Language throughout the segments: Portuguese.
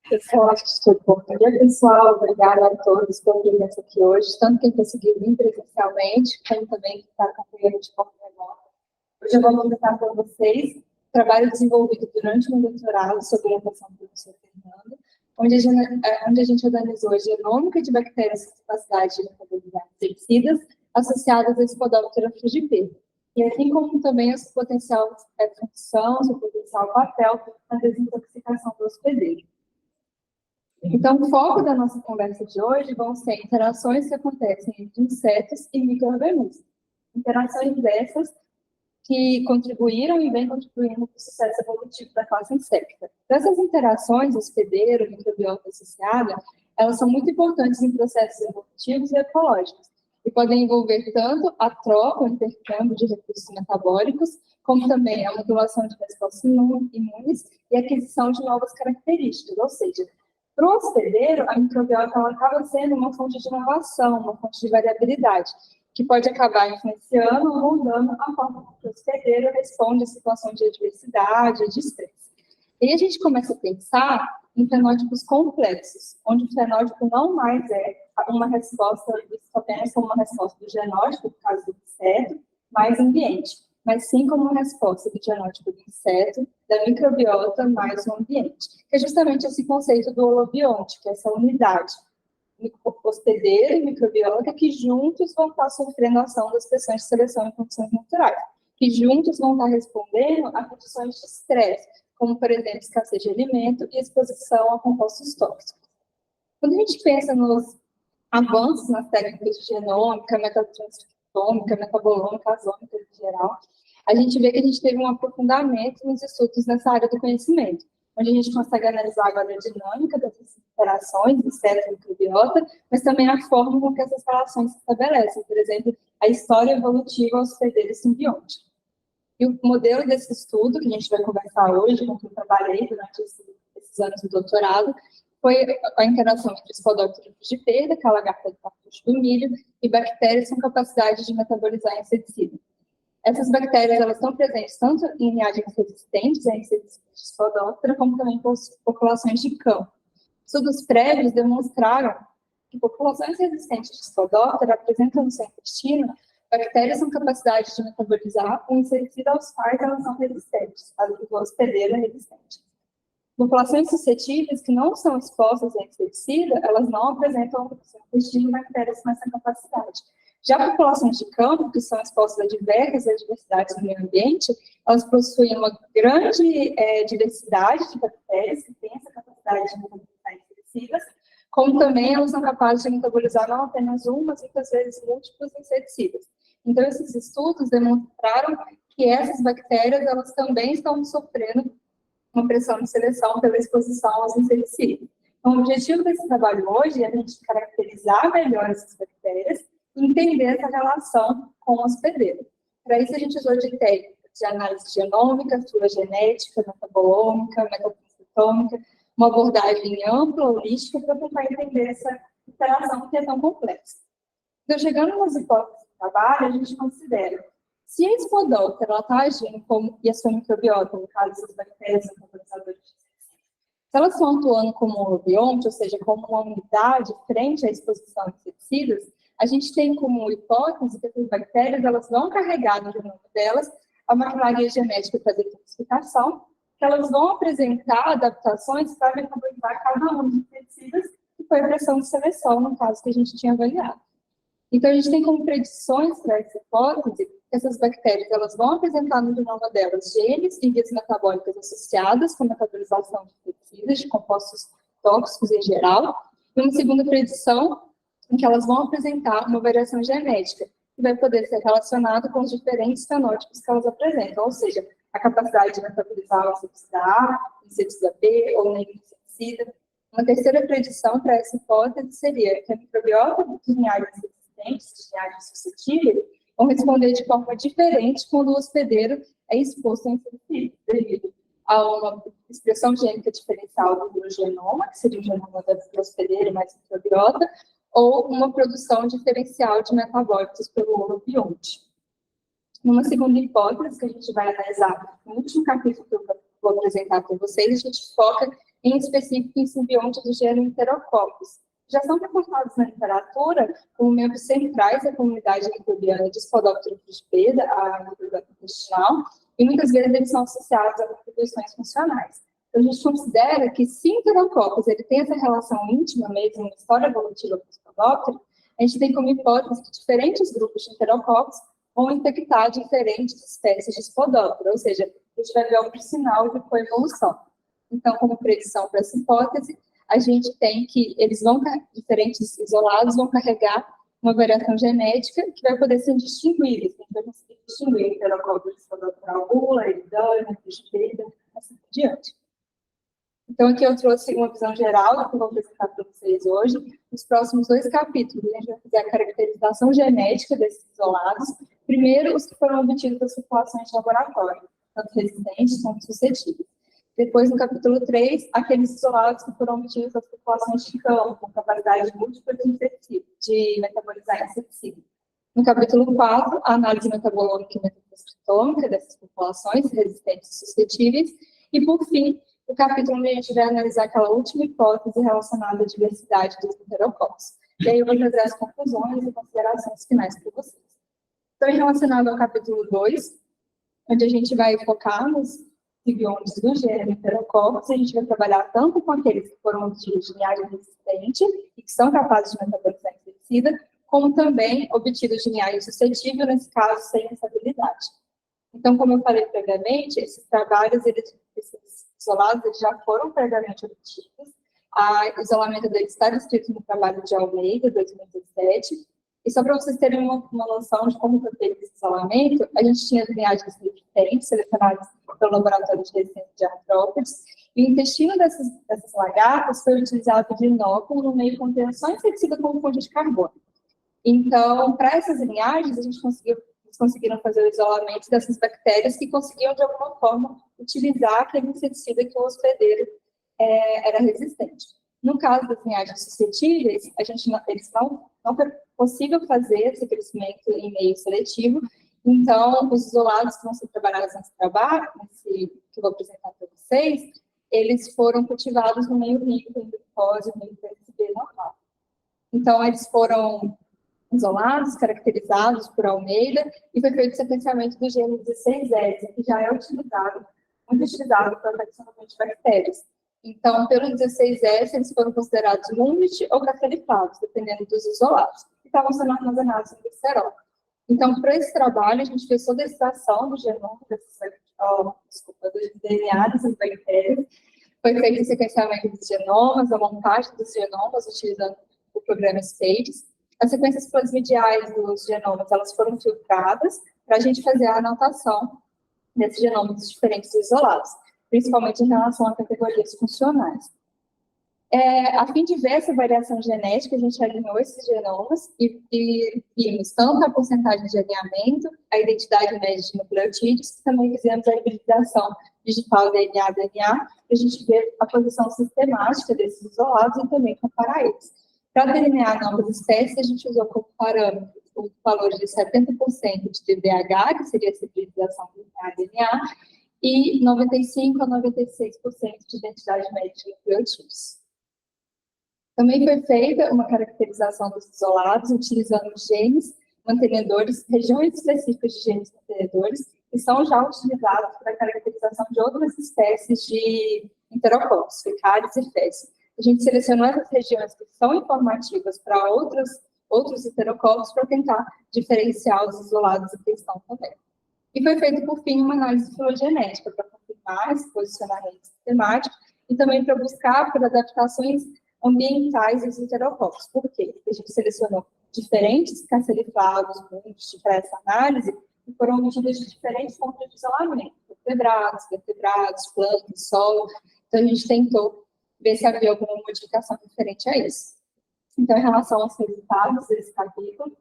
Pessoal, acho que estou bom. Bom dia, pessoal. Obrigada a todos pela presença aqui hoje, tanto quem conseguiu vir presencialmente, como também quem está acompanhando de forma remota. Hoje eu vou apresentar para vocês o trabalho desenvolvido durante o meu doutorado sobre a orientação do professor Fernando, onde a gente organizou a genômica de bactérias com capacidade de metabolizar inseticidas associadas a Spodoptera frugipeira. E assim como também a sua potencial função, seu potencial papel na desintoxicação do hospedeiro. Então, o foco da nossa conversa de hoje vão ser interações que acontecem entre insetos e micro-organismos. Interações dessas que contribuíram e vêm contribuindo para o sucesso evolutivo da classe insecta. Essas interações, hospedeiro, microbiota associada, elas são muito importantes em processos evolutivos e ecológicos, e podem envolver tanto a troca, o intercâmbio de recursos metabólicos, como também a modulação de respostas imunes e a aquisição de novas características, ou seja, para o hospedeiro, a microbiota ela acaba sendo uma fonte de inovação, uma fonte de variabilidade, que pode acabar influenciando ou mudando a forma que o hospedeiro responde a situações de adversidade, de estresse. E a gente começa a pensar em fenótipos complexos, onde o fenótipo não mais é uma resposta, apenas como uma resposta do genótipo, no caso do inseto, mais ambiente, mas sim como uma resposta do genótipo do inseto, da microbiota mais o ambiente, que é justamente esse conceito do holobionte, que é essa unidade, hospedeiro e microbiota, que juntos vão estar sofrendo a ação das pressões de seleção em condições naturais, que juntos vão estar respondendo a condições de estresse, como, por exemplo, escassez de alimento e exposição a compostos tóxicos. Quando a gente pensa nos avanços nas técnicas de genômica, metatranscriptômica, metabolômica, azômica em geral, a gente vê que a gente teve um aprofundamento nos estudos nessa área do conhecimento, onde a gente consegue analisar agora a dinâmica dessas interações, inseto e microbiota, mas também a forma com que essas relações se estabelecem, por exemplo, a história evolutiva hospedeiro e simbionte. E o modelo desse estudo, que a gente vai conversar hoje, com que eu trabalhei durante esses anos do doutorado, foi a interação entre Spodoptera frugipeira, que é a lagarta do cartucho do milho, e bactérias com capacidade de metabolizar inseticida. Essas bactérias elas estão presentes tanto em reagentes resistentes a inseticidas de Spodoptera, como também em populações de campo. Estudos prévios demonstraram que populações resistentes de Spodoptera apresentam no seu intestino bactérias com capacidade de metabolizar um inseticida aos quais elas são resistentes, o hospedeiro é resistente. Populações suscetíveis que não são expostas a inseticida, elas não apresentam no seu intestino bactérias com essa capacidade. Já populações de campo, que são expostas a diversas adversidades no meio ambiente, elas possuem uma grande diversidade de bactérias que têm essa capacidade de metabolizar inseticidas, como também elas são capazes de metabolizar não apenas mas muitas vezes múltiplos inseticidas. Então, esses estudos demonstraram que essas bactérias, elas também estão sofrendo uma pressão de seleção pela exposição aos inseticidas. Então, o objetivo desse trabalho hoje é a gente caracterizar melhor essas bactérias e entender essa relação com o hospedeiro. Para isso, a gente usou de técnicas de análise genômica, filogenética, metabolômica, metatranscriptômica, uma abordagem ampla, holística, para tentar entender essa interação que é tão complexa. Então, chegando nas hipóteses do trabalho, a gente considera se a Spodoptera está agindo como, e a sua microbiota, no caso das bactérias metabolizadoras de inseticidas, se elas estão atuando como um holobionte, ou seja, como uma unidade frente à exposição a inseticidas, a gente tem como hipótese que essas bactérias elas vão carregar no genoma delas a maquinaria genética para detoxificação, que elas vão apresentar adaptações para metabolizar cada um dos inseticidas, que foi a pressão de seleção, no caso que a gente tinha avaliado. Então, a gente tem como predições para essa hipótese que essas bactérias elas vão apresentar no genoma delas genes e vias metabólicas associadas com a metabolização de inseticidas, de compostos tóxicos em geral, e uma segunda predição em que elas vão apresentar uma variação genética, que vai poder ser relacionada com os diferentes fenótipos que elas apresentam, ou seja, a capacidade de metabolizar o inseticida A, o inseticida B ou nenhum inseticida. Uma terceira predição para essa hipótese seria que a microbiota de linhagens resistentes, de linhagens suscetíveis, vão responder de forma diferente quando o hospedeiro é exposto a inseticida, devido a uma expressão gênica diferencial do genoma, que seria o genoma do hospedeiro mais microbiota, ou uma produção diferencial de metabólitos pelo holobionte. Numa segunda hipótese, que a gente vai analisar no último capítulo vou apresentar para vocês, a gente foca em específico em simbionte do gênero Enterococcus. Já são reportados na literatura como membros centrais da comunidade microbiana de Spodoptera frugipeda, a microbiota intestinal, e muitas vezes eles são associados a contribuições funcionais. Então, a gente considera que se Enterococcus ele tem essa relação íntima mesmo, uma história evolutiva com o Spodoptera, a gente tem como hipótese que diferentes grupos de Enterococcus vão infectar diferentes espécies de Spodoptera, ou seja, a gente vai ver algum sinal de coevolução. Então, como predição para essa hipótese, a gente tem que diferentes isolados vão carregar uma variação genética que vai poder ser distinguível. A gente vai conseguir distinguir Enterococcus de Spodoptera albula, eridana, frigipeda, assim por diante. Então, aqui eu trouxe uma visão geral do que eu vou apresentar para vocês hoje. Nos próximos 2 capítulos, a gente vai fazer a caracterização genética desses isolados. Primeiro, os que foram obtidos das populações de laboratório, tanto resistentes quanto suscetíveis. Depois, no capítulo 3, aqueles isolados que foram obtidos das populações de campo, com capacidade múltipla de metabolizar inseticida. No capítulo 4, a análise metabolômica e metabolismitômica dessas populações resistentes e suscetíveis. E, por fim, o capítulo onde a gente vai analisar aquela última hipótese relacionada à diversidade dos Enterococcus. E aí eu vou trazer as conclusões e considerações finais para vocês. Então, relacionado ao capítulo 2, onde a gente vai focar nos simbiontes do gênero Enterococcus, a gente vai trabalhar tanto com aqueles que foram obtidos de linhagem resistente e que são capazes de metabolizar inseticida, como também obtidos de linhagem suscetível, nesse caso, sem essa habilidade. Então, como eu falei previamente, esses trabalhos, esses isolados, eles já foram previamente obtidos. O isolamento deles está descrito no trabalho de Almeida, 2017. E só para vocês terem uma noção de como foi feito esse isolamento, a gente tinha as linhagens diferentes, selecionadas pelo laboratório de resistência de artrópodes, e o intestino dessas lagartas foi utilizado de inóculo no meio contendo só inseticida como fonte de carbono. Então, para essas linhagens, eles conseguiram fazer o isolamento dessas bactérias que conseguiam, de alguma forma, utilizar aquele inseticida que o hospedeiro era resistente. No caso das linhagens suscetíveis, não foi possível fazer esse crescimento em meio seletivo, então, os isolados que vão ser trabalhados nesse trabalho, que eu vou apresentar para vocês, eles foram cultivados no meio rico, em glicose, no meio PSB normal. Então, eles foram isolados, caracterizados por Almeida, e foi feito o sequenciamento do gene 16S, que já é muito utilizado para o taxonomia de bactérias. Então, pelo 16S, eles foram considerados multi ou catalifados, dependendo dos isolados, que estavam sendo armazenados no glicerol. Então, para esse trabalho, a gente fez toda a extração do genoma, do DNA dessas bactérias, foi feito o sequenciamento dos genomas, a montagem dos genomas, utilizando o programa SPADES. As sequências plasmidiais dos genomas, elas foram filtradas para a gente fazer a anotação desses genomas diferentes isolados, principalmente em relação a categorias funcionais. A fim de ver essa variação genética, a gente alinhou esses genomas e vimos tanto a porcentagem de alinhamento, a identidade média de nucleotídeos, e também fizemos a hibridização digital DNA-DNA, para a gente ver a posição sistemática desses isolados e também comparar eles. Para delinear novas espécies, a gente usou como parâmetro o valor de 70% de TDAH, que seria essa hibridização DNA-DNA, e 95% a 96% de identidade média de nucleotídeos. Também foi feita uma caracterização dos isolados, utilizando genes mantenedores, regiões específicas de genes mantenedores, que são já utilizados para a caracterização de outras espécies de enterococcus, fecários e fezes. A gente selecionou essas regiões que são informativas para outros enterococcus para tentar diferenciar os isolados em questão também. E foi feito, por fim, uma análise filogenética para confirmar esse posicionamento sistemático e também para buscar por adaptações ambientais dos enterococcus. Por quê? Porque a gente selecionou diferentes carcerifados para essa análise e foram obtidas de diferentes fontes de isolamento, vertebrados, plantas, solo. Então, a gente tentou ver se havia alguma modificação diferente a isso. Então, em relação aos resultados desse capítulo,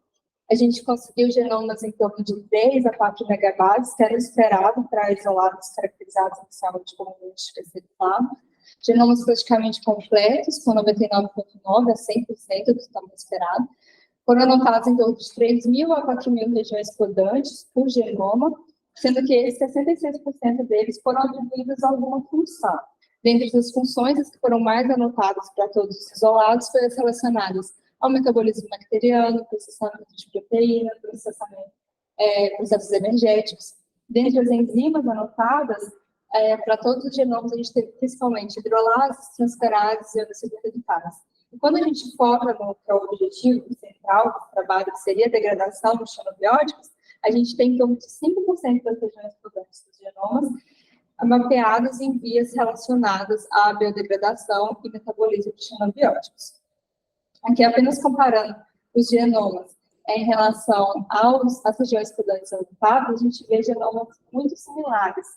a gente conseguiu genomas em torno de 3 a 4 megabases, que era esperado para isolados caracterizados inicialmente como multiespecificado. Genomas praticamente completos, com 99,9% a 100% do tamanho esperado. Foram anotados em torno de 3.000 a 4.000 regiões codantes por genoma, sendo que 66% deles foram atribuídos a alguma função. Dentre as funções, que foram mais anotadas para todos os isolados foram as relacionadas ao metabolismo bacteriano, processamento de proteína, processos energéticos. Dentre as enzimas anotadas, para todos os genomas, a gente teve principalmente hidrolases, transferases e oxidorreductases. E quando a gente foca no que é o objetivo central do trabalho, que seria a degradação dos xenobióticos, a gente tem em torno de 5% das regiões codantes dos genomas mapeados em vias relacionadas à biodegradação e metabolismo de xenobióticos. Aqui, apenas comparando os genomas em relação às regiões codantes anotadas, a gente vê genomas muito similares,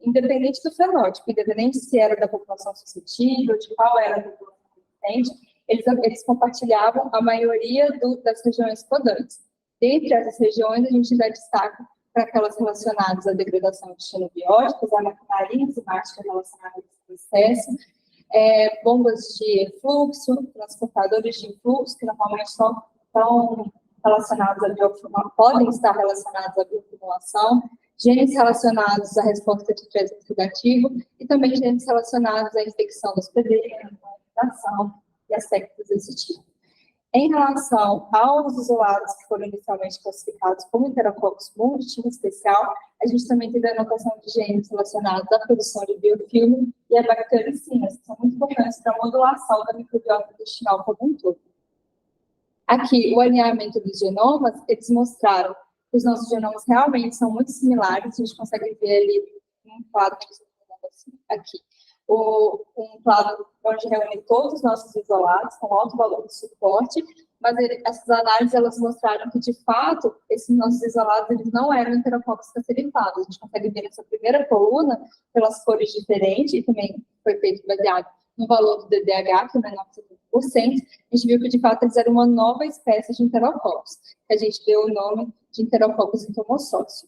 independente do fenótipo, independente se era da população suscetível, de qual era a população resistente, eles compartilhavam a maioria das regiões codantes. Dentre essas regiões, a gente dá destaque para aquelas relacionadas à degradação de xenobióticos, a maquinaria enzimática relacionada a esse processo, bombas de efluxo, transportadores de influxo, que normalmente estão relacionados à bioformulação, podem estar relacionados à bioformulação, genes relacionados à resposta de estresse oxidativo e também genes relacionados à infecção hospedeiras, à infecção e aspectos desse tipo. Em relação aos isolados que foram inicialmente classificados como Enterococcus munditi, em especial, a gente também teve a anotação de genes relacionados à produção de biofilme e a bactericinas, que são muito importantes para a modulação da microbiota intestinal como um todo. Aqui, o alinhamento dos genomas, eles mostraram que os nossos genomas realmente são muito similares, a gente consegue ver ali um quadro aqui. Um quadro onde reúne todos os nossos isolados com alto valor de suporte, mas essas análises elas mostraram que, de fato, esses nossos isolados eles não eram Enterococcus cancerifados. A gente consegue ver nessa primeira coluna, pelas cores diferentes, e também foi feito baseado no valor do DDH, que é menor que 70%, a gente viu que, de fato, eles eram uma nova espécie de Enterococcus, que a gente deu o nome de Enterococcus entomossócio.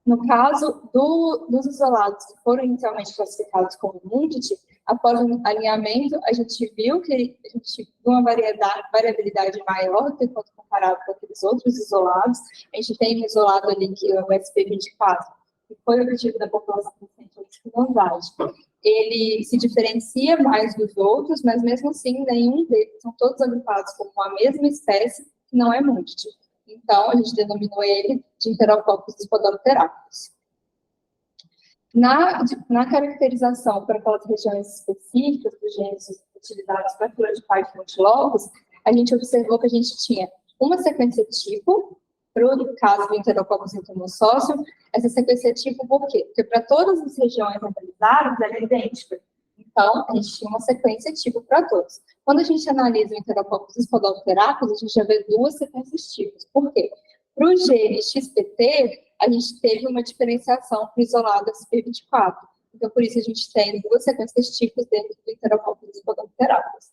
No caso dos isolados que foram inicialmente classificados como munditi, após o alinhamento, a gente viu que a gente viu uma variabilidade maior do que quando comparado com aqueles outros isolados. A gente tem um isolado ali, que é o SP24, que foi o objetivo da população recente de Lombardi. Ele se diferencia mais dos outros, mas mesmo assim, nenhum deles, são todos agrupados como a mesma espécie, que não é munditi. Então, a gente denominou ele de Enterococcus spodopteracus. Na caracterização para aquelas regiões específicas dos genes utilizados para a cura de partos multilocos, a gente observou que a gente tinha uma sequência tipo, para o caso do Enterococcus entomossócio. Essa sequência tipo, por quê? Porque para todas as regiões analisadas, ela é idêntica. Então, a gente tinha uma sequência tipo para todos. Quando a gente analisa o Enterococcus spodopteracus, a gente já vê duas sequências tipos. Por quê? Para o gene XPT, a gente teve uma diferenciação para o isolado SP24. Então, por isso, a gente tem duas sequências tipos dentro do Enterococcus spodopteracus.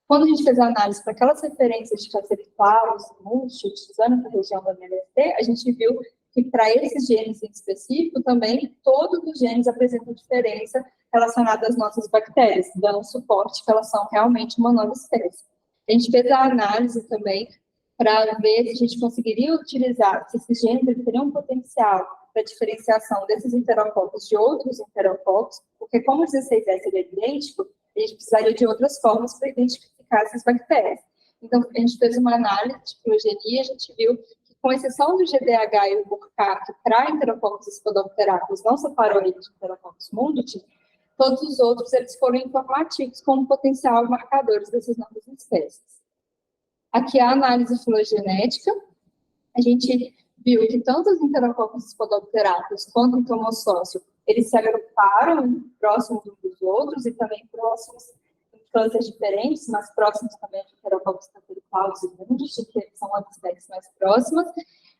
Quando a gente fez a análise para aquelas referências de cancerifalos, utilizando essa região da MLST, a gente viu que para esses genes em específico, também todos os genes apresentam diferença relacionada às nossas bactérias, dando suporte que elas são realmente uma nova espécie. A gente fez a análise também para ver se a gente conseguiria utilizar, se esses genes teriam um potencial para diferenciação desses enterococcus de outros enterococcus, porque como o 16S é idêntico, a gente precisaria de outras formas para identificar essas bactérias. Então, a gente fez uma análise de filogenia, a gente viu que, com exceção do GDH e o Burkhardt, para Enterococcus spodopteracus não separou ele de Enterococcus munditi, todos os outros eles foram informativos como potencial marcadores dessas novas espécies. Aqui a análise filogenética, a gente viu que tanto os Enterococcus spodopteracus quanto o entomossócio, eles se agruparam próximos uns dos outros e também próximos em cânceres diferentes, mas próximos também de Enterococcus cancerifalos e munditi, que são as espécies mais próximas,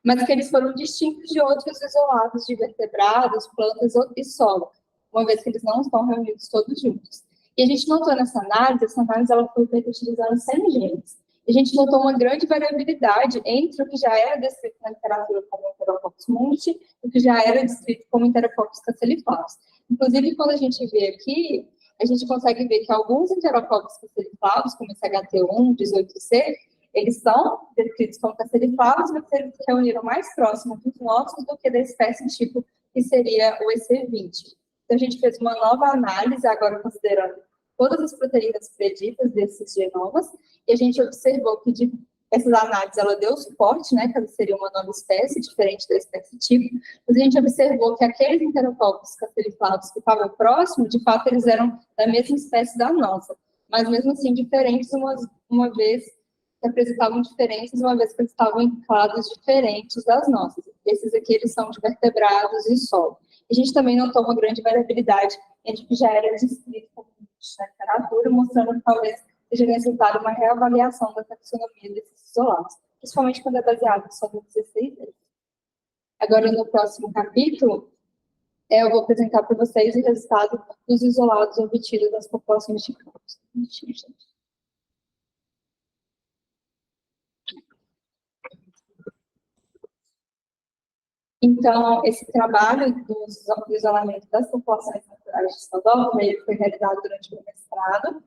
mas que eles foram distintos de outros isolados de vertebrados, plantas e solo, uma vez que eles não estão reunidos todos juntos. E a gente notou nessa análise, ela foi feita utilizando 100 genes. E a gente notou uma grande variabilidade entre o que já era descrito na literatura como Enterococcus munditi e o que já era descrito como Enterococcus cancerifalos. Inclusive, quando a gente vê aqui, a gente consegue ver que alguns Enterococcus cancerifalos, como esse HT1, 18C, Eles são descritos como cassiteriflavos, mas eles se reuniram mais próximo dos nossos do que da espécie tipo, que seria o EC20. Então, a gente fez uma nova análise, agora considerando todas as proteínas preditas desses genomas, e a gente observou que essas análises, ela deu suporte, né, que ela seria uma nova espécie, diferente da espécie tipo, mas a gente observou que aqueles enterococos cassiteriflavos que estavam próximos, de fato, eles eram da mesma espécie da nossa, mas mesmo assim diferentes, uma vez que apresentavam diferenças, uma vez que eles estavam em clados diferentes das nossas. Esses aqui, eles são de vertebrados e solo. A gente também notou uma grande variabilidade entre o que já era descrito como na literatura, mostrando que talvez seja necessário uma reavaliação da taxonomia desses isolados, principalmente quando é baseado só no 16 deles. Agora, no próximo capítulo, eu vou apresentar para vocês o resultado dos isolados obtidos das populações de campos. Então, esse trabalho do isolamento das populações naturais de Sodoma, ele foi realizado durante o meu mestrado,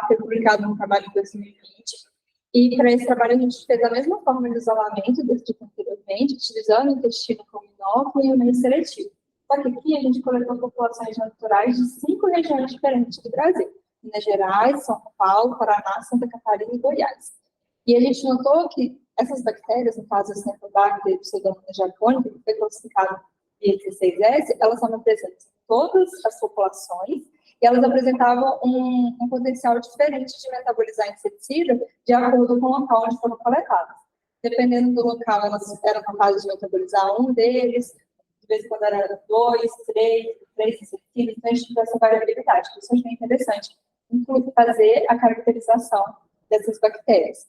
foi publicado num trabalho em 2020, e para esse trabalho a gente fez a mesma forma de isolamento descrito anteriormente, utilizando o intestino como inóculo e o meio seletivo. Só que aqui a gente coletou populações naturais de 5 regiões diferentes do Brasil: Minas Gerais, São Paulo, Paraná, Santa Catarina e Goiás. E a gente notou que essas bactérias, no caso, a Campylobacter pseudomonas japonica, que foi classificado via 16S, elas são presentes em todas as populações, e elas apresentavam um potencial diferente de metabolizar inseticida de acordo com o local onde foram coletadas. Dependendo do local, elas eram capazes de metabolizar um deles, de vez em quando era 2, 3 inseticidas, então a gente tinha essa variabilidade, que isso é bem interessante, inclusive fazer a caracterização dessas bactérias.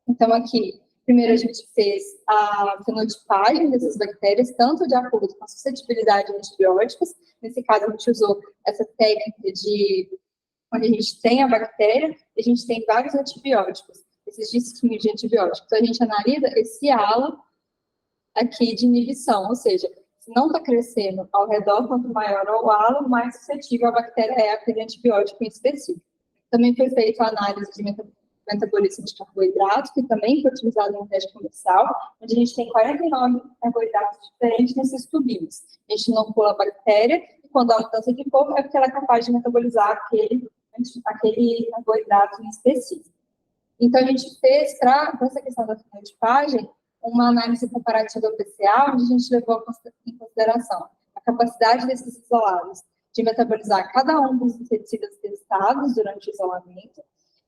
Então, aqui, primeiro a gente fez a fenotipagem dessas bactérias, tanto de acordo com a suscetibilidade a antibióticos. Nesse caso, a gente usou essa técnica de onde a gente tem a bactéria e a gente tem vários antibióticos, esses disquinhos de antibióticos. Então, a gente analisa esse halo aqui de inibição, ou seja, se não está crescendo ao redor, quanto maior o halo, mais suscetível a bactéria é aquele antibiótico em específico. Também foi feita a análise de metabolismo de carboidratos, que também foi utilizado no teste comercial, onde a gente tem 49 carboidratos diferentes nesses tubinhos. A gente inocula a bactéria, e quando há mudança de cor, é porque ela é capaz de metabolizar aquele carboidrato em específico. Então, a gente fez, para essa questão da fenotipagem, uma análise comparativa do PCA, onde a gente levou em consideração a capacidade desses isolados de metabolizar cada um dos inseticidas testados durante o isolamento,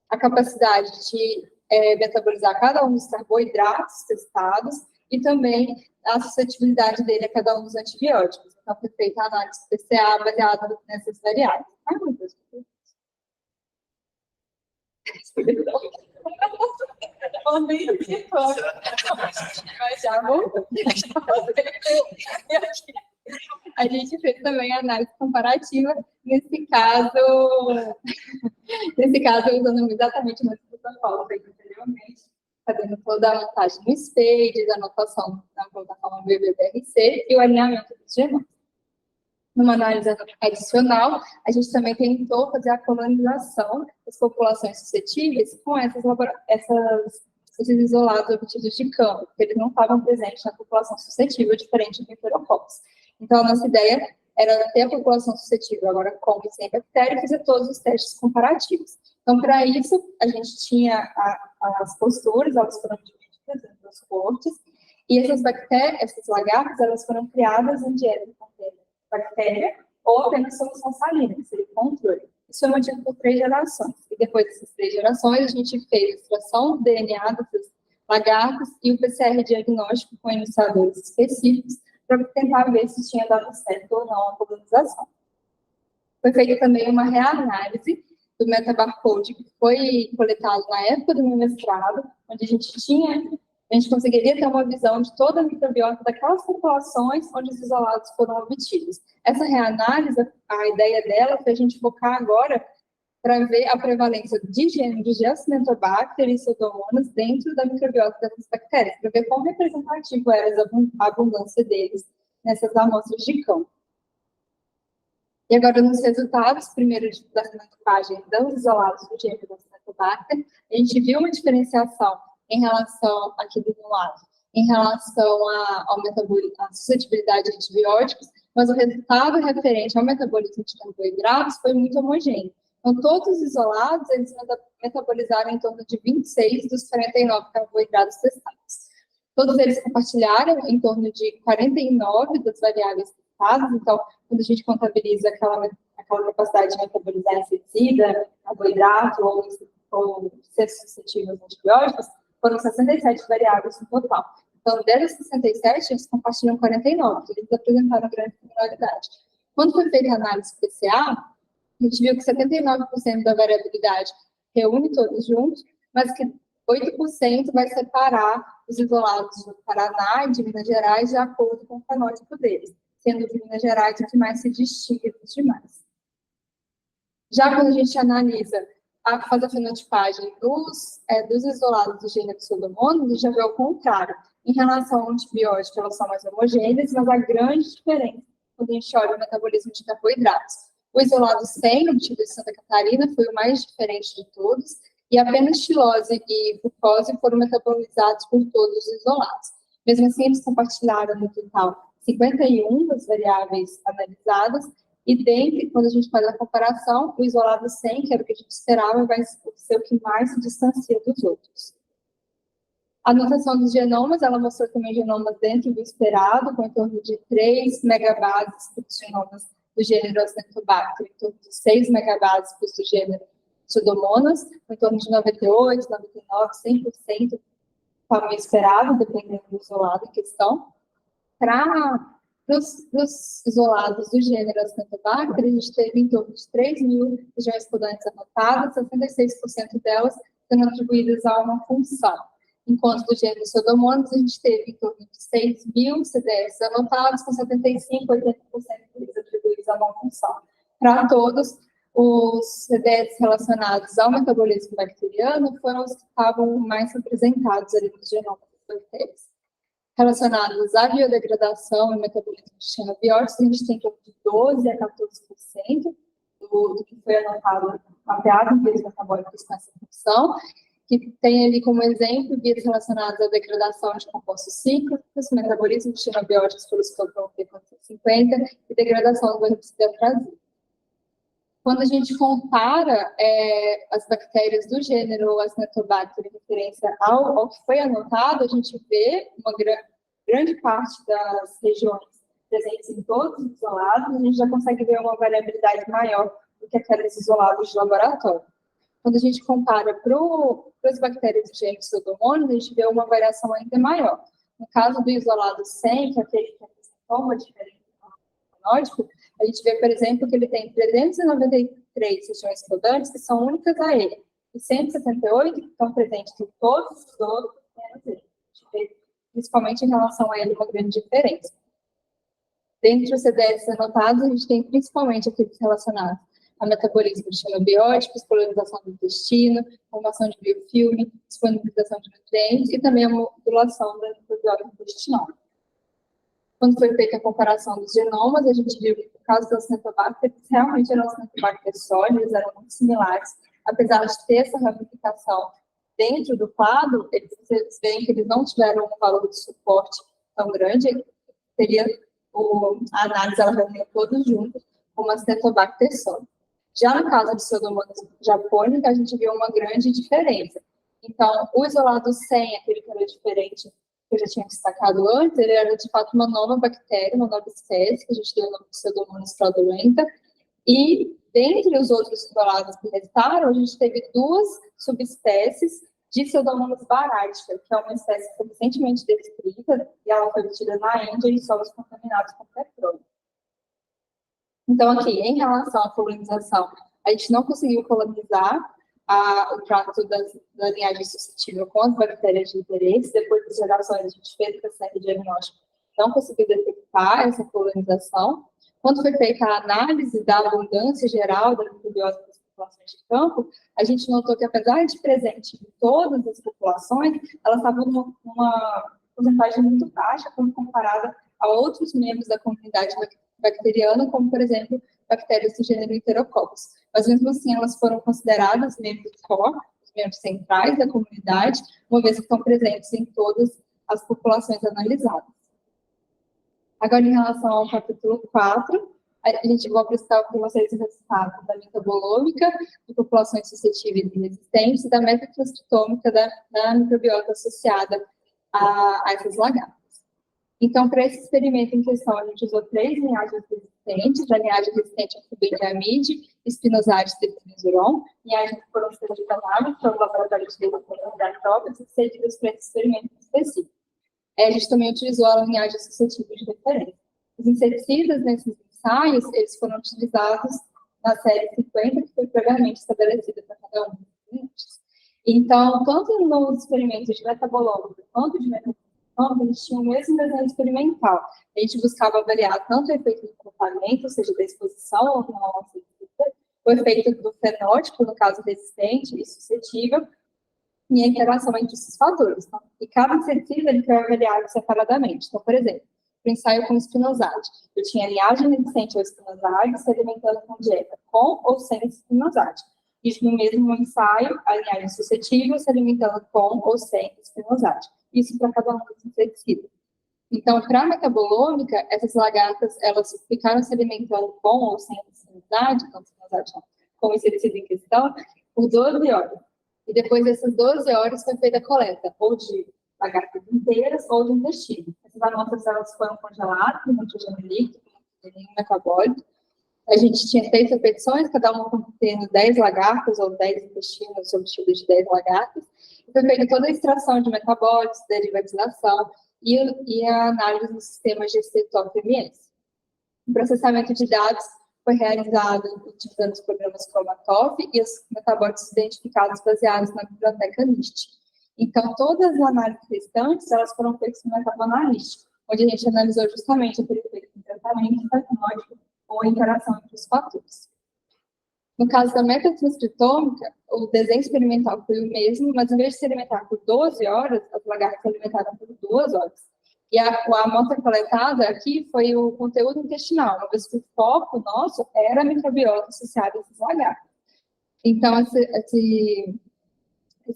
a capacidade de metabolizar cada um dos carboidratos testados e também a suscetibilidade dele a cada um dos antibióticos. Então, foi feita a análise PCA baseada nessas variáveis. Ai, meu Deus. Mas já voltou. A gente fez também a análise comparativa, nesse caso usando exatamente o mesmo protocolo feito anteriormente, fazendo toda a montagem no SPADE, a anotação da plataforma BBBRC e o alinhamento dos genomas. Numa análise adicional, a gente também tentou fazer a colonização das populações suscetíveis com esses isolados obtidos de campo, porque eles não estavam presentes na população suscetível, diferente do enterococos. Então, a nossa ideia era ter a população suscetível agora com e sem bactéria e fazer todos os testes comparativos. Então, para isso, a gente tinha as posturas, elas foram divididas entre os cortes, e essas bactérias, essas lagartas, elas foram criadas em dieta de bactéria ou apenas solução salina, que seria o controle. Isso foi mantido por 3 gerações. E depois dessas 3 gerações, a gente fez a extração do DNA dessas lagartas e o PCR diagnóstico com iniciadores específicos para tentar ver se tinha dado certo ou não a colonização. Foi feita também uma reanálise do metabarcode que foi coletado na época do meu mestrado, onde a gente conseguiria ter uma visão de toda a microbiota daquelas populações onde os isolados foram obtidos. Essa reanálise, a ideia dela foi a gente focar agora para ver a prevalência de gêneros de Acinetobacter e Pseudomonas dentro da microbiota dessas bactérias, para ver quão representativo era a abundância deles nessas amostras de campo. E agora, nos resultados, primeiro da fenotipagem dos isolados do gênero Campylobacter, a gente viu uma diferenciação em relação, aqui do lado, em relação ao metabolismo, à suscetibilidade a antibióticos, mas o resultado referente ao metabolismo de carboidratos foi muito homogêneo. Então, todos os isolados, eles metabolizaram em torno de 26 dos 49 carboidratos testados. Todos eles compartilharam em torno de 49 das variáveis testadas, então, quando a gente contabiliza aquela capacidade de metabolizar inseticida, carboidrato ou ser suscetível aos antibióticos, foram 67 variáveis no total. Então, dessas 67, eles compartilham 49, eles apresentaram grande similaridade. Quando foi feita a análise PCA, a gente viu que 79% da variabilidade reúne todos juntos, mas que 8% vai separar os isolados do Paraná e de Minas Gerais de acordo com o fenótipo deles, sendo de Minas Gerais o que mais se distingue dos demais. Já quando a gente analisa faz a fenotipagem dos isolados do gênero Pseudomonas, a gente já vê o contrário. Em relação ao antibiótico, elas são mais homogêneas, mas a grande diferença quando a gente olha o metabolismo de carboidratos. O isolado 100, obtido de Santa Catarina, foi o mais diferente de todos, e apenas xilose e glucose foram metabolizados por todos os isolados. Mesmo assim, eles compartilharam no total 51 das variáveis analisadas, e dentre, quando a gente faz a comparação, o isolado 100, que era o que a gente esperava, vai ser o que mais se distancia dos outros. A notação dos genomas, ela mostrou também genomas dentro do esperado, com em torno de 3 megabases para os genomas do gênero Acinetobacter, em torno de 6 megabases para o gênero Pseudomonas, com em torno de 98, 99, 100% tamanho esperado, dependendo do isolado em questão. Para os isolados do gênero Acinetobacter, a gente teve em torno de 3 mil regiões codantes anotadas, 66% delas sendo atribuídas a uma função. Enquanto do gênero Pseudomonas, a gente teve em torno de 6 mil CDS anotados, com 75%, 80% deles atribuídos a uma função. Para todos, os CDS relacionados ao metabolismo bacteriano foram os que estavam mais representados ali nos genomas das bactérias. Relacionados à biodegradação e metabolismo de xenobióticos, a gente tem em torno de 12% a 14% do que foi anotado, mapeado em vias metabólicas com essa função, que tem ali como exemplo vias relacionadas à degradação de compostos cíclicos, metabolismo de xenobióticos pelos clopron P450 e degradação do herbicida atrazina. Quando a gente compara as bactérias do gênero Acinetobacter em referência ao que foi anotado, a gente vê uma grande parte das regiões presentes em todos os isolados, a gente já consegue ver uma variabilidade maior do que aqueles isolados de laboratório. Quando a gente compara para as bactérias do gênero Pseudomonas, a gente vê uma variação ainda maior. No caso do isolado 100, que é aquele que apresentou uma diferença no fenótipo, a gente vê, por exemplo, que ele tem 393 regiões codantes que são únicas a ele, e 178 que estão presentes em todos os outros, menos ele. A gente vê, principalmente em relação a ele, uma grande diferença. Dentre os CDS anotados, a gente tem principalmente aqueles relacionados a metabolismo de xenobióticos, colonização do intestino, formação de biofilme, disponibilização de nutrientes e também a modulação da microbiota intestinal. Quando foi feita a comparação dos genomas, a gente viu que, no caso das Acinetobacter, realmente eram Acinetobacter sólidas, eram muito similares, apesar de ter essa ramificação dentro do quadro, vocês veem que eles não tiveram um valor de suporte tão grande, teria a análise, ela reuniu todos juntos, como Acinetobacter sólidas. Já no caso de Pseudomonas japônica, a gente viu uma grande diferença. Então, o isolado 100, aquele que era diferente, que eu já tinha destacado antes, ele era de fato uma nova bactéria, uma nova espécie, que a gente deu o nome de Pseudomonas fraudulenta, e dentre os outros isolados que restaram, a gente teve 2 subespécies de Pseudomonas barática, que é uma espécie que foi recentemente descrita, e ela foi obtida na Índia em solos contaminados com petróleo. Então, aqui, em relação à colonização, a gente não conseguiu colonizar o trato da linhagem suscetível com as bactérias de interesse. Depois das gerações, a gente fez a série diagnóstica, não conseguiu detectar essa colonização. Quando foi feita a análise da abundância geral da microbiota das populações de campo, a gente notou que, apesar de presente em todas as populações, elas estavam numa porcentagem muito baixa quando comparada a outros membros da comunidade bacteriana, como, por exemplo, bactérias do gênero Enterococcus. Mas, mesmo assim, elas foram consideradas membros core dos membros centrais da comunidade, uma vez que estão presentes em todas as populações analisadas. Agora, em relação ao capítulo 4, a gente vai apresentar para vocês o resultado da metabolômica de populações suscetíveis e resistentes e da metatranscriptômica da microbiota associada a essas lagartas. Então, para esse experimento em questão, a gente usou 3 linhagens resistentes, a linhagem resistente ao fubendiamide, Spinosaurus e Tetramesuron, linhagens que foram selecionadas para o laboratório de desenvolvimento de artrópodes e cedidas para esse experimento específico. A gente também utilizou a linhagem suscetível de referência. Os inseticidas nesses ensaios, eles foram utilizados na série 50, que foi previamente estabelecida para cada um dos clientes. Então, tanto nos experimentos de metabolômica quanto de metabolômica, eles tinham o mesmo desenho experimental. A gente buscava avaliar tanto o efeito do comportamento, ou seja, da exposição ou não, o efeito do fenótipo, no caso resistente e suscetível, e a interação entre esses fatores. Então, e cada inseticida ele foi avaliado separadamente. Então, por exemplo, o ensaio com espinosade. Eu tinha linhagem resistente ao espinosade se alimentando com dieta com ou sem espinosade. E no mesmo ensaio, a linhagem suscetível se alimentando com ou sem espinosade. Isso para cada um dos inseticidas. Então, para a metabolômica, essas lagartas, elas ficaram se alimentando com ou sem espinosade, com o inseticida em questão, por 12 horas. E depois dessas 12 horas foi feita a coleta, ou de lagartas inteiras, ou de intestino. Essas amostras, elas foram congeladas, no nitrogênio líquido, nenhum metabólito. A gente tinha 6 repetições, cada uma contendo 10 lagartas, ou 10 intestinos obtidos de 10 lagartas. E foi feita toda a extração de metabólitos, derivatização e a análise do sistema GC-TOF-MS. O processamento de dados foi realizado utilizando os programas Chromatoph e os metabólitos identificados baseados na biblioteca NIST. Então, todas as análises restantes, elas foram feitas no metaboanalístico, onde a gente analisou justamente o efeito de tratamento fenótipo ou a interação entre os fatores. No caso da metatranscriptômica, o desenho experimental foi o mesmo, mas em vez de se alimentar por 12 horas, as lagartas se alimentaram por 2 horas. E a amostra coletada aqui foi o conteúdo intestinal, uma vez que o foco nosso era a microbiota associada a esses lagartos. Então, esse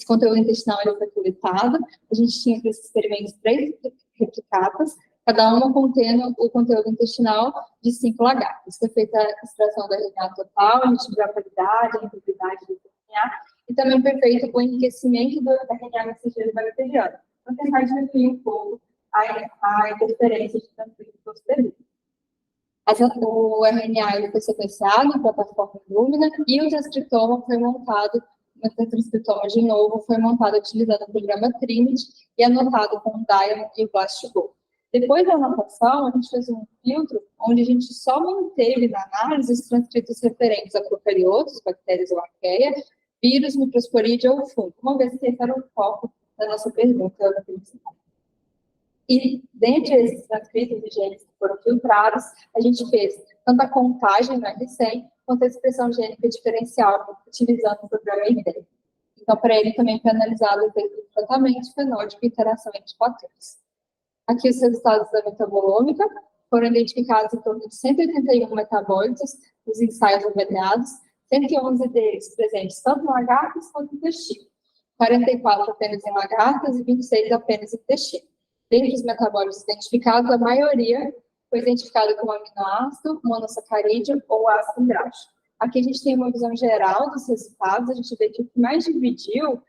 conteúdo intestinal ele foi coletado, a gente tinha para esses experimentos 3 replicatas, cada uma contendo o conteúdo intestinal de 5 lagartas. Foi feita a extração da RNA total, a gente viu a qualidade, a integridade do RNA, e também foi feito o enriquecimento da RNA mensageira bacteriana, para tentar diminuir um pouco a interferência de transcrito do hospedeiro. O RNA ele foi sequenciado na plataforma Illumina e o transcriptoma foi montado, o transcriptoma de novo foi montado utilizando o programa Trinity e anotado com o Diamond e o BlastGo. Depois da anotação, a gente fez um filtro onde a gente só manteve na análise os transcritos referentes a procariotos, bactérias ou arqueia, vírus, microsporídeo ou fungo, uma vez que esse era o foco da nossa pergunta principal. E, dentre esses transcritos de genes que foram filtrados, a gente fez tanto a contagem no R100, quanto a expressão gênica diferencial, utilizando o programa IDEM. Então, para ele também foi analisado o efeito do tratamento, fenótipo e interação entre fatores. Aqui os resultados da metabolômica foram identificados em torno de 181 metabólitos nos ensaios avaliados, 111 deles presentes tanto em lagartas quanto em intestino, 44 apenas em lagartas e 26 apenas em intestino. Dentre os metabólitos identificados, a maioria foi identificada como aminoácido, monossacarídeo ou ácido graxo. Aqui a gente tem uma visão geral dos resultados, a gente vê que o que mais dividiu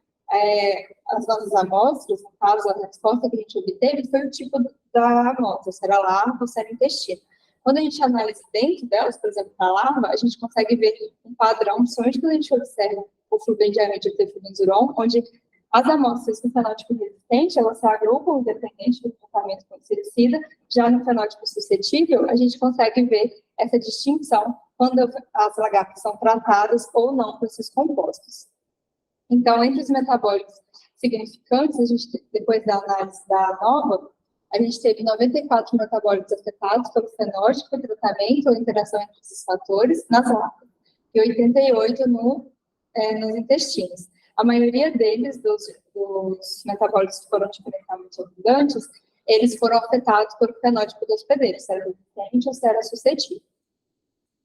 as nossas amostras, no caso, a resposta que a gente obteve foi o tipo da amostra, se era larva ou se era intestino. Quando a gente analisa dentro delas, por exemplo, a larva, a gente consegue ver um padrão, principalmente quando a gente observa o flubendiamide e o tetramesuron, onde as amostras com fenótipo resistente, elas se agrupam independente do tratamento com inseticida. Já no fenótipo suscetível, a gente consegue ver essa distinção quando as lagartas são tratadas ou não com esses compostos. Então, entre os metabólitos significantes, a gente, depois da análise da ANOVA, a gente teve 94 metabólitos afetados pelo fenótipo, tratamento ou interação entre esses fatores nas larvas, e 88 nos intestinos. A maioria deles, dos metabólitos que foram diferencialmente abundantes, eles foram afetados pelo fenótipo do hospedeiro, se era resistente ou se era suscetível.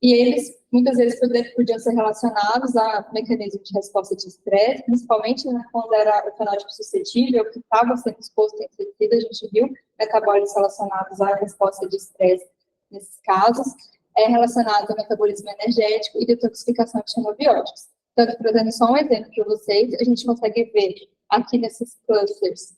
E eles, muitas vezes, podiam ser relacionados a mecanismos de resposta de estresse, principalmente, né, quando era o fenótipo suscetível, que estava sendo exposto a inseticida, a gente viu metabólitos relacionados à resposta de estresse nesses casos, relacionados ao metabolismo energético e detoxificação de xenobióticos. Tanto, trazendo só um exemplo para vocês, a gente consegue ver aqui nesses clusters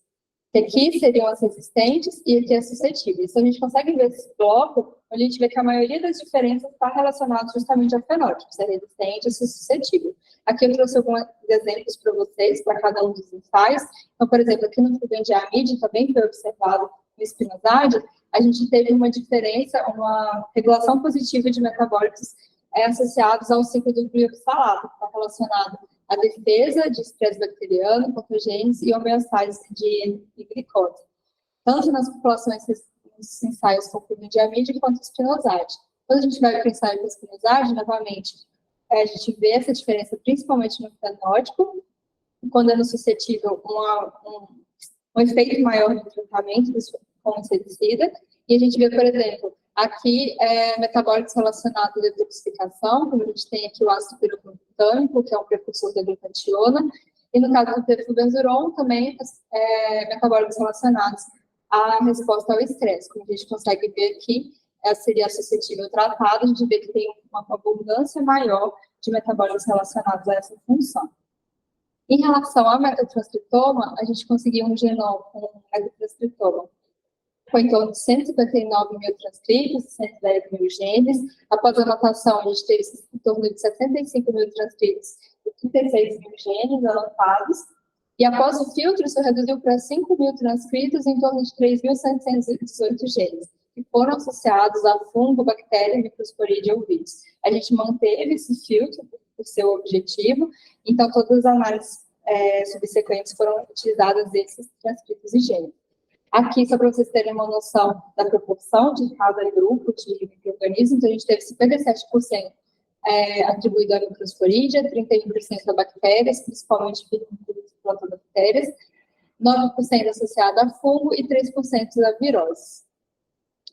que aqui seriam as resistentes e aqui as suscetíveis. Então, a gente consegue ver esse bloco, onde a gente vê que a maioria das diferenças está relacionada justamente ao fenótipo, se é resistente ou se é suscetível. Aqui eu trouxe alguns exemplos para vocês, para cada um dos ensaios. Então, por exemplo, aqui no flubendiamide, também foi observado no espinoside, a gente teve uma diferença, uma regulação positiva de metabólitos associados ao ciclo do glioxalato, que está relacionado a defesa de estresse bacteriano, patogênese e homeostase de glicose, tanto nas populações nos ensaios com flubendiamide quanto espinoside. Quando a gente vai para o ensaio com espinoside, novamente, a gente vê essa diferença principalmente no fenótipo, quando é no suscetível um efeito maior no tratamento com inseticida, e a gente vê, por exemplo, aqui, metabólicos relacionados à detoxificação, como a gente tem aqui o ácido piroclotâmico, que é um precursor da glutationa, e no caso do perflubenzuron, também metabólicos relacionados à resposta ao estresse. Como a gente consegue ver aqui, seria suscetível tratada, a gente vê que tem uma abundância maior de metabólicos relacionados a essa função. Em relação ao metatranscriptoma, a gente conseguiu um genoma com metatranscriptoma foi em torno de 159 mil transcritos, 110 mil genes. Após a anotação, a gente teve em torno de 75 mil transcritos e 36 mil genes anotados. E após o filtro, isso reduziu para 5 mil transcritos em torno de 3.718 genes, que foram associados a fungo, bactéria, microsporídea ou vírus. A gente manteve esse filtro por seu objetivo, então todas as análises subsequentes foram utilizadas desses transcritos e genes. Aqui, só para vocês terem uma noção da proporção de cada grupo de micro-organismos, então a gente teve 57% atribuído a microsporídea, 31% a bactérias, principalmente proteobactérias, 9% associado a fungo e 3% a viroses.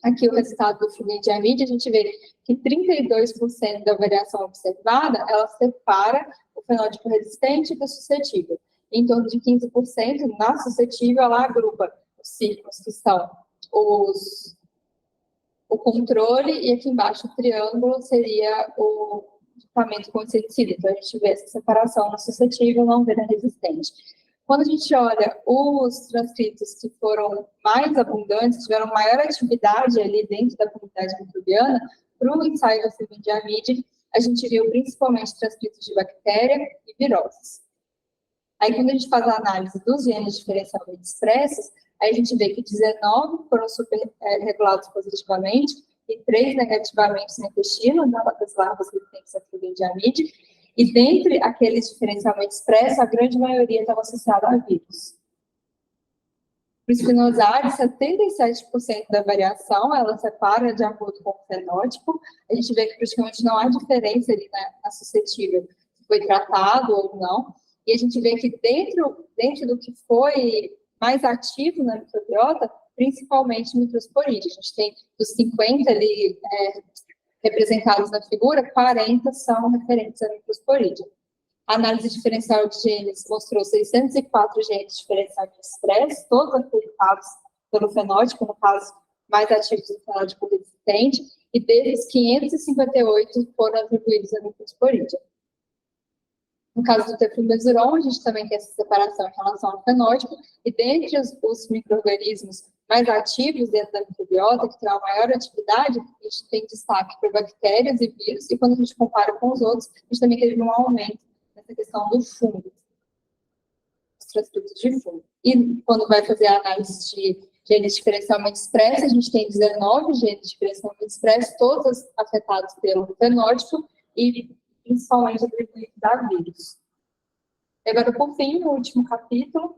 Aqui o resultado do flubendiamide, a gente vê que 32% da variação observada, ela separa o fenótipo resistente do suscetível. Em torno de 15% na suscetível, ela agrupa os círculos, que são o controle, e aqui embaixo o triângulo seria o tratamento com inseticida. Então, a gente vê essa separação na suscetível, não vê na resistente. Quando a gente olha os transcritos que foram mais abundantes, tiveram maior atividade ali dentro da comunidade microbiana, para o ensaio da flubendiamide, a gente viu principalmente transcritos de bactéria e viroses. Aí, quando a gente faz a análise dos genes diferencialmente expressos, aí a gente vê que 19 foram regulados positivamente e 3 negativamente no intestino, das larvas resistentes à flubendiamide, e dentre aqueles diferencialmente expressos, a grande maioria estava associada a vírus. Para o espinoside, 77% da variação, ela separa de acordo com o fenótipo. A gente vê que praticamente não há diferença ali na suscetível, se foi tratado ou não. E a gente vê que dentro do que foi mais ativo na microbiota, principalmente microsporídea. A gente tem dos 50 ali representados na figura, 40 são referentes à microsporídea. A análise diferencial de genes mostrou 604 genes diferencialmente expressos, todos afetados pelo fenótipo, no caso, mais ativos do fenótipo resistente, e desses, 558 foram atribuídos à microsporídea. No caso do perflubenzuron, a gente também tem essa separação em relação ao fenótipo, e dentre os micro-organismos mais ativos dentro da microbiota, que terá maior atividade, a gente tem destaque para bactérias e vírus, e quando a gente compara com os outros, a gente também teve um aumento nessa questão do fungo, os transcritos de fungo. E quando vai fazer a análise de genes diferencialmente expressos, a gente tem 19 genes diferencialmente expressos, todos afetados pelo fenótipo, e principalmente atribuídos a vírus. E agora, por fim, o último capítulo,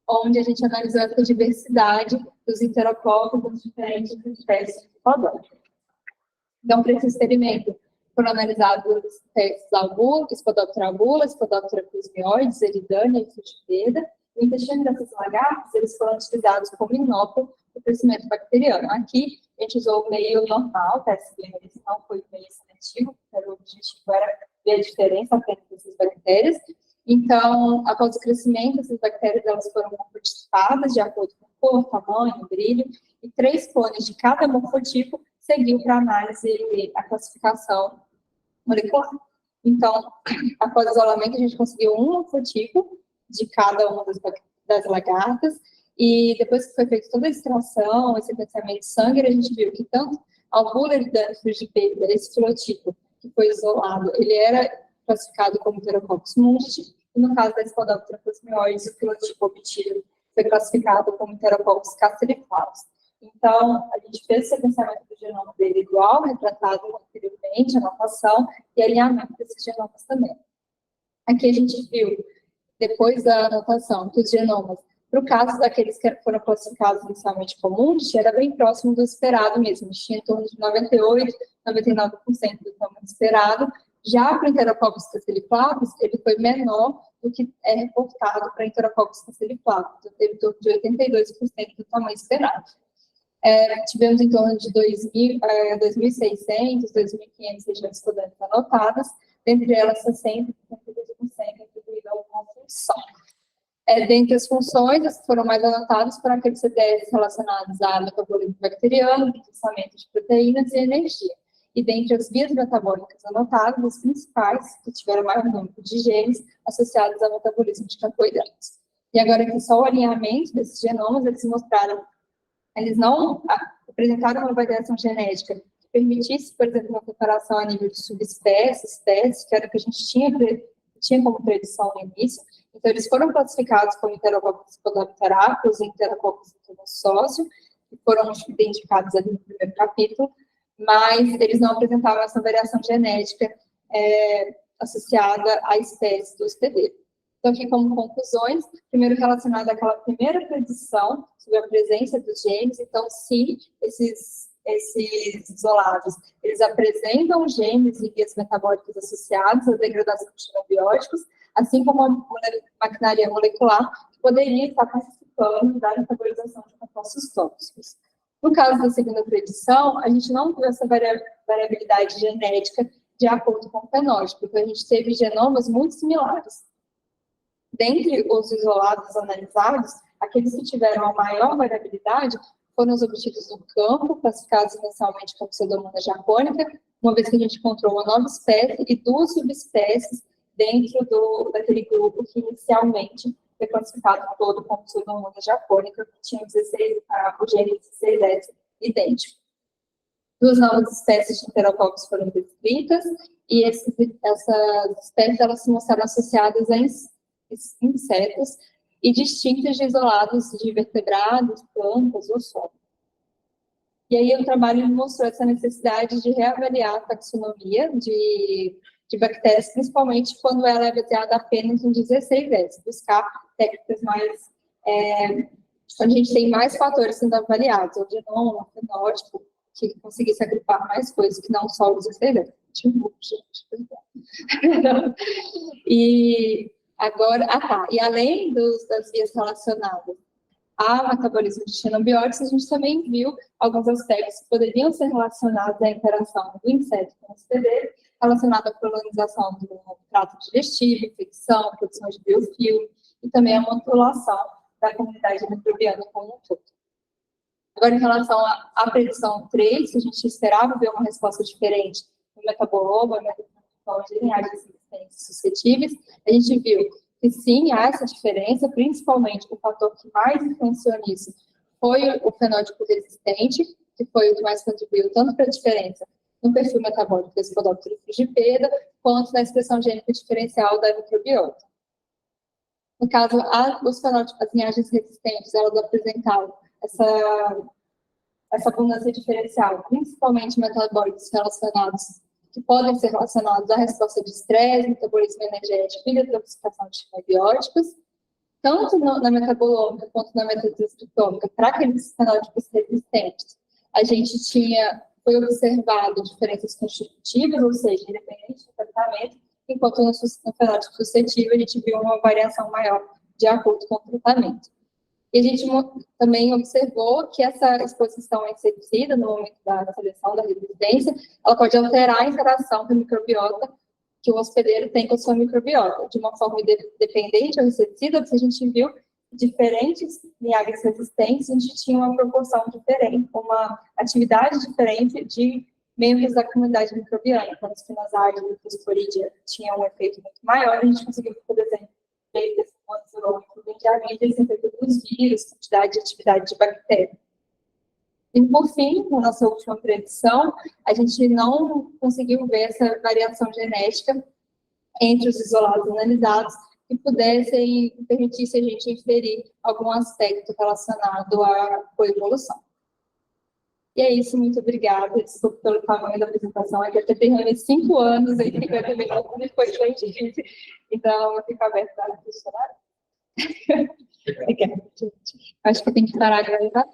onde a gente analisou essa diversidade dos enteropócos das diferentes espécies de Spodoptera. Então, para esse experimento, foram analisados os espécies albula, Spodoptera albula, Spodoptera plasmioides, eridânia e frutipeda. O intestino dessas lagartas, eles foram utilizados como inóculo para o crescimento bacteriano. Aqui, a gente usou o meio normal, TSB, não foi o meio negativo, porque o objetivo era ver a diferença apenas dessas bactérias. Então, após o crescimento, essas bactérias elas foram morfotipadas de acordo com cor, tamanho, brilho, e 3 clones de cada morfotipo seguiu para análise a classificação molecular. Então, após o isolamento, a gente conseguiu um morfotipo de cada uma das lagartas, e depois que foi feita toda a extração, esse sequenciamento de sangue, a gente viu que tanto ao Buller da frigipeda, esse filotipo que foi isolado, ele era classificado como Enterococcus mundici, e no caso da Spodoptera plasmioides, o filotipo obtido foi classificado como Enterococcus castelliflavus. Então, a gente fez o sequenciamento do genoma dele igual, retratado anteriormente, anotação e alinhamento desses genomas também. Aqui a gente viu, depois da anotação, que os genomas, para o caso daqueles que foram classificados inicialmente como mundici, era bem próximo do esperado mesmo, tinha em torno de 98%, 99% do tamanho esperado. Já para o Enterococcus castelliflavus, ele foi menor do que é reportado para Enterococcus castelliflavus, então teve em torno de 82% do tamanho esperado. Tivemos em torno de 2.600, 2.500 regiões estudantes anotadas, dentre elas 60% e 72% atribuído a uma função. Dentre as funções, as que foram mais anotadas foram aqueles CTS relacionados a metabolismo bacteriano, processamento de proteínas e energia. E dentre as vias metabólicas anotadas, as principais, que tiveram maior número de genes associados ao metabolismo de carboidratos. E agora aqui só o alinhamento desses genomas, eles não apresentaram uma variação genética que permitisse, por exemplo, uma comparação a nível de subespécies, espécies, que era o que a gente tinha como predição no início. Então, eles foram classificados como Enterococcus spodopteracus e Enterococcus entomossócio, que foram identificados ali no primeiro capítulo, mas eles não apresentavam essa variação genética associada à espécie do hospedeiro. Então, aqui como conclusões, primeiro relacionado àquela primeira predição sobre a presença dos genes, então, sim, esses isolados, eles apresentam genes e vias metabólicas associados à degradação de xenobióticos, assim como a maquinaria molecular, que poderia estar participando da metabolização de compostos tóxicos. No caso da segunda predição, a gente não viu essa variabilidade genética de acordo com o fenótipo, porque a gente teve genomas muito similares. Dentre os isolados analisados, aqueles que tiveram a maior variabilidade foram os obtidos no campo, classificados inicialmente como Pseudomonas japonica, uma vez que a gente encontrou uma nova espécie e 2 subespécies dentro daquele grupo que inicialmente foi classificado todo como Pseudomonas japonica, que tinha 16, o gene 16S idêntico. 2 novas espécies de Enterococcus foram descritas, e essas espécies elas se mostraram associadas a insetos e distintas de isolados de vertebrados, plantas ou solo. E aí o trabalho mostrou essa necessidade de reavaliar a taxonomia de bactérias, principalmente quando ela é baseada apenas em 16S, buscar técnicas mais, onde a gente tem mais fatores sendo avaliados, o genoma, o fenótipo, que conseguisse agrupar mais coisas que não só os 16S. E agora, e além das vias relacionadas ao metabolismo de xenobióticos, a gente também viu alguns aspectos que poderiam ser relacionados à interação do inseto com o hospedeiro, relacionado à colonização do trato digestivo, infecção, produção de biofilme e também a modulação da comunidade microbiana como um todo. Agora, em relação à predição 3, que a gente esperava ver uma resposta diferente no metaboloma, de linhagens resistentes suscetíveis, a gente viu que sim, há essa diferença, principalmente o fator que mais influenciou nisso foi o fenótipo resistente, que foi o que mais contribuiu tanto para a diferença no perfil metabólico da Spodoptera frigipeda, quanto na expressão gênica diferencial da microbiota. No caso, os fenótipos, as linhagens resistentes, elas apresentavam essa abundância diferencial, principalmente metabólicos relacionados, que podem ser relacionados à resposta de estresse, metabolismo energético e detoxificação de xenobióticos, tanto na metabolômica quanto na metatranscriptômica, para aqueles fenótipos resistentes. A gente foi observado diferenças constitutivas, ou seja, independente do tratamento, enquanto no fenótipo suscetível a gente viu uma variação maior de acordo com o tratamento. E a gente também observou que essa exposição a inseticida, no momento da seleção da resistência, ela pode alterar a interação com a microbiota que o hospedeiro tem com a sua microbiota. De uma forma dependente ao inseticida, a gente viu diferentes linhagens resistentes, a gente tinha uma proporção diferente, uma atividade diferente de membros da comunidade microbiana. Então, os Spinosaurus e os Sporidia tinham um efeito muito maior, a gente conseguiu, por exemplo, ver esse anzolômico bendiamento, esse efeito dos vírus, quantidade de atividade de bactéria. E, por fim, na nossa última predição, a gente não conseguiu ver essa variação genética entre os isolados analisados que pudessem permitisse a gente inferir algum aspecto relacionado à coevolução. E é isso, muito obrigada. Desculpa pelo tamanho da apresentação, é que eu até tenho 5 anos e 50 minutos depois foi difícil. Então, eu fico aberta para questionar. Obrigada, gente. Acho que eu tenho que parar de gravar.